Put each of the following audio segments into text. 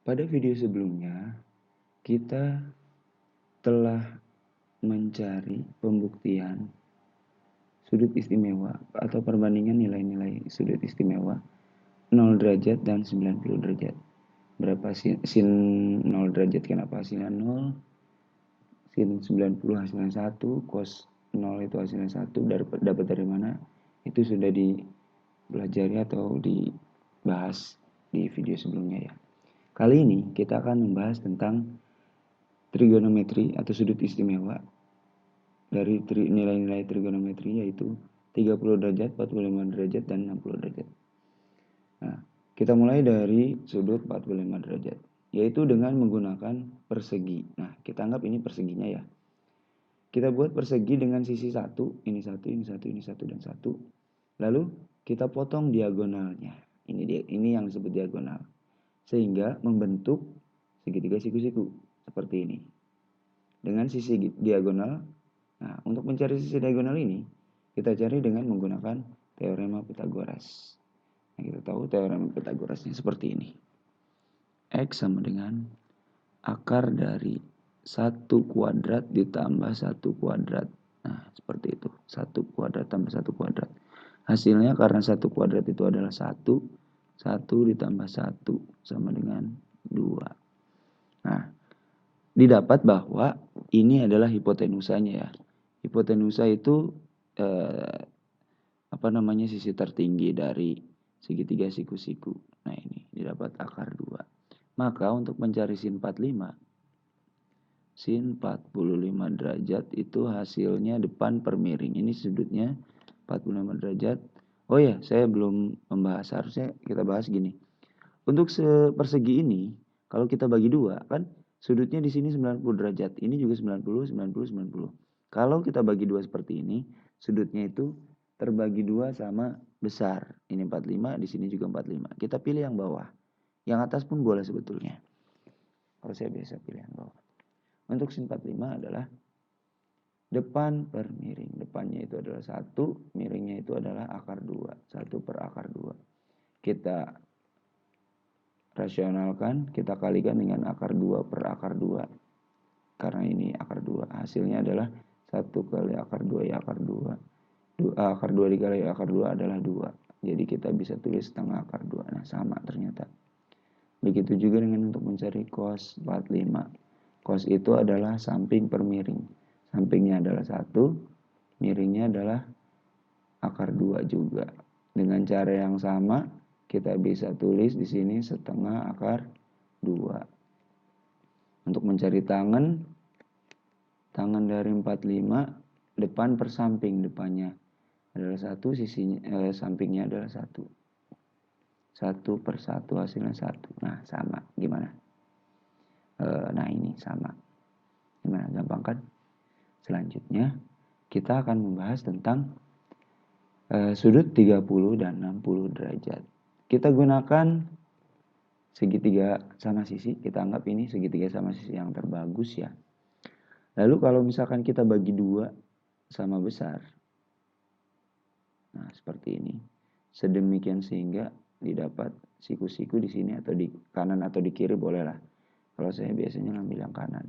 Pada video sebelumnya, kita telah mencari pembuktian sudut istimewa atau perbandingan nilai-nilai sudut istimewa 0 derajat dan 90 derajat. Berapa sin 0 derajat kenapa hasilnya 0, sin 90 hasilnya 1, cos 0 itu hasilnya 1, dapat dari mana? Itu sudah dipelajari atau dibahas di video sebelumnya ya. Kali ini kita akan membahas tentang trigonometri atau sudut istimewa dari nilai-nilai trigonometri, yaitu 30 derajat, 45 derajat, dan 60 derajat. Nah, kita mulai dari sudut 45 derajat, yaitu dengan menggunakan persegi. Nah, kita anggap ini perseginya ya. Kita buat persegi dengan sisi satu, ini satu, ini satu, ini satu, dan satu. Lalu kita potong diagonalnya. Ini yang disebut diagonal. Sehingga membentuk segitiga siku-siku seperti ini. Dengan sisi diagonal. Nah, untuk mencari sisi diagonal ini, kita cari dengan menggunakan teorema Pythagoras. Nah, kita tahu teorema Pythagorasnya seperti ini. X sama dengan akar dari 1 kuadrat ditambah 1 kuadrat. Nah, seperti itu. 1 kuadrat tambah 1 kuadrat. Hasilnya karena 1 kuadrat itu adalah 1, 1 ditambah 1 sama dengan 2. Nah, didapat bahwa ini adalah hipotenusanya ya. Hipotenusa itu sisi tertinggi dari segitiga siku-siku. Nah, ini didapat akar 2. Maka untuk mencari sin 45 derajat itu hasilnya depan per miring. Ini sudutnya 45 derajat. Oh ya, saya belum membahas, harusnya kita bahas gini. Untuk persegi ini, kalau kita bagi 2, kan sudutnya di sini 90 derajat. Ini juga 90, 90, 90. Kalau kita bagi 2 seperti ini, sudutnya itu terbagi 2 sama besar. Ini 45, di sini juga 45. Kita pilih yang bawah. Yang atas pun boleh sebetulnya. Kalau saya biasa pilih yang bawah. Untuk sin 45 adalah depan per miring. Depannya itu adalah 1, miringnya itu adalah akar 2. 1 per akar 2. Kita rasionalkan, kita kalikan dengan akar 2 per akar 2. Karena ini akar 2. Hasilnya adalah 1 kali akar 2 ya akar 2. Akar 2 dikali akar 2 adalah 2. Jadi kita bisa tulis setengah akar 2. Nah, sama ternyata. Begitu juga dengan untuk mencari cos 45. Cos itu adalah samping per miring. Sampingnya adalah 1, miringnya adalah akar 2 juga. Dengan cara yang sama, kita bisa tulis di sini setengah akar 2. Untuk mencari tangan dari 45, depan per samping, depannya adalah 1, sampingnya adalah 1. 1 per 1 hasilnya 1. Nah, sama. Gimana? Nah, ini sama. Gimana? Gampang kan? Selanjutnya, kita akan membahas tentang sudut 30 dan 60 derajat. Kita gunakan segitiga sama sisi. Kita anggap ini segitiga sama sisi yang terbagus ya. Lalu kalau misalkan kita bagi 2 sama besar. Nah, seperti ini. Sedemikian sehingga didapat siku-siku di sini atau di kanan atau di kiri boleh lah. Kalau saya biasanya ngambil yang kanan.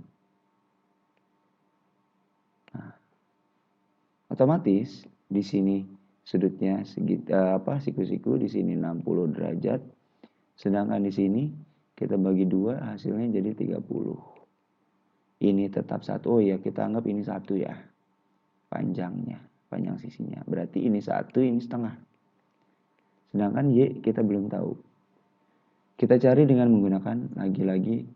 Nah, otomatis di sini sudutnya siku-siku, di sini 60 derajat. Sedangkan di sini kita bagi 2 hasilnya jadi 30. Ini tetap 1. Oh ya, kita anggap ini 1 ya. Panjang sisinya. Berarti ini 1, ini setengah. Sedangkan Y kita belum tahu. Kita cari dengan menggunakan lagi-lagi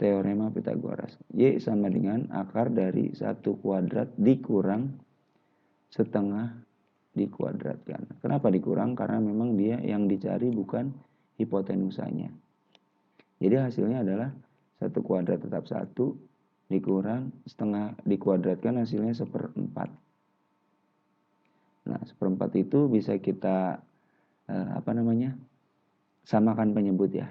teorema Pythagoras. Y sama dengan akar dari 1 kuadrat dikurang setengah dikuadratkan. Kenapa dikurang? Karena memang dia yang dicari bukan hipotenusanya. Jadi hasilnya adalah 1 kuadrat tetap 1 dikurang setengah dikuadratkan, hasilnya 1/4. Nah, 1/4 itu bisa kita samakan penyebut ya.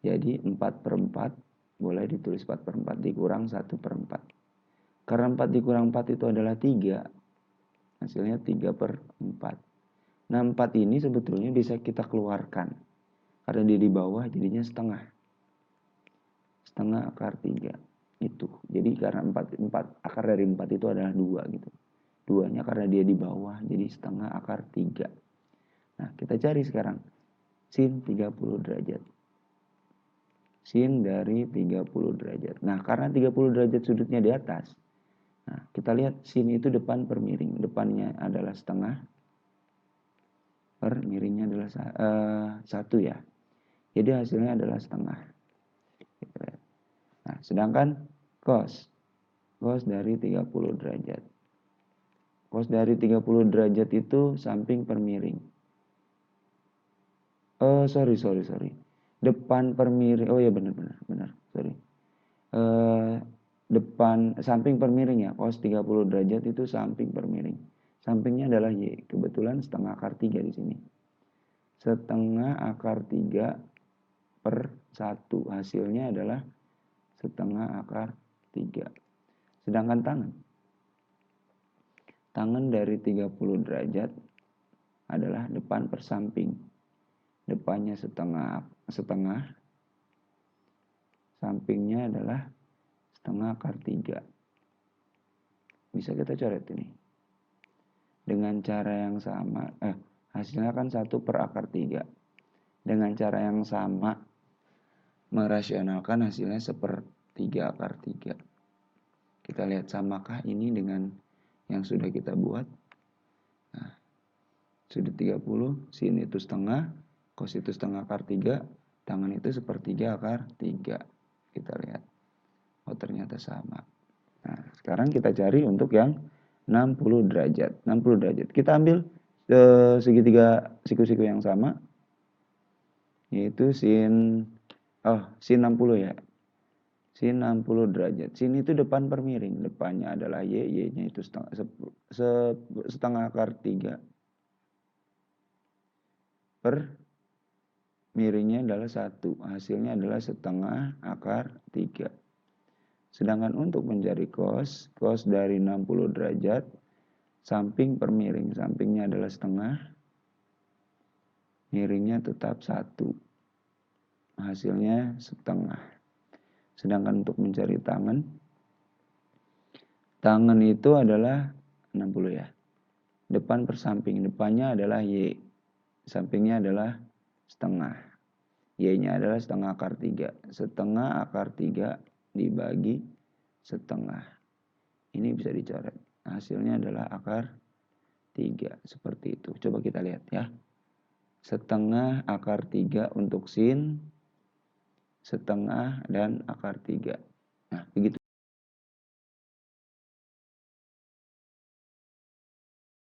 Jadi 4/4 boleh ditulis 4/4 dikurang 1/4. Karena 4 dikurang 4 itu adalah 3. Hasilnya 3/4. Nah, 4 ini sebetulnya bisa kita keluarkan. Karena dia di bawah jadinya setengah. setengah akar 3 itu. Jadi karena 4 akar dari 4 itu adalah 2 gitu. 2-nya karena dia di bawah jadi setengah akar 3. Nah, kita cari sekarang sin 30 derajat. Sin dari 30 derajat. Nah, karena 30 derajat sudutnya di atas. Nah, kita lihat sin itu depan per miring. Depannya adalah setengah, per miringnya adalah 1 ya. Jadi hasilnya adalah setengah. Nah, sedangkan cos dari 30 derajat. Cos dari 30 derajat itu samping per miring. Sorry. Depan per miring. Oh ya benar. Sorry. Depan samping per miring ya. Cos 30 derajat itu samping per miring. Sampingnya adalah Y. Kebetulan setengah akar 3 di sini. Setengah akar 3 per 1. Hasilnya adalah setengah akar 3. Sedangkan tangan dari 30 derajat adalah depan per samping. Depannya setengah, sampingnya adalah setengah akar 3. Bisa kita coret ini. Dengan cara yang sama, hasilnya kan 1 per akar 3. Dengan cara yang sama, merasionalkan hasilnya 1/3 akar 3. Kita lihat samakah ini dengan yang sudah kita buat. Nah, sudut 30, sin itu setengah, cos itu setengah akar 3, tangan itu 1/3 akar 3. Kita lihat. Oh, ternyata sama. Nah, sekarang kita cari untuk yang 60 derajat. 60 derajat. Kita ambil segitiga siku-siku yang sama. Yaitu sin 60 ya. Sin 60 derajat. Sin itu depan per miring. Depannya adalah Y. Y-nya itu setengah akar 3. Per miringnya adalah 1. Hasilnya adalah setengah akar 3. Sedangkan untuk mencari cos dari 60 derajat, samping per miring. Sampingnya adalah setengah. Miringnya tetap 1. Hasilnya setengah. Sedangkan untuk mencari tangan itu adalah 60 ya. Depan per samping. Depannya adalah Y. Sampingnya adalah setengah. Y-nya adalah setengah akar 3. Setengah akar 3 dibagi setengah. Ini bisa dicoret. Hasilnya adalah akar 3. Seperti itu. Coba kita lihat ya. Setengah akar 3 untuk sin, setengah dan akar 3. Nah, begitu.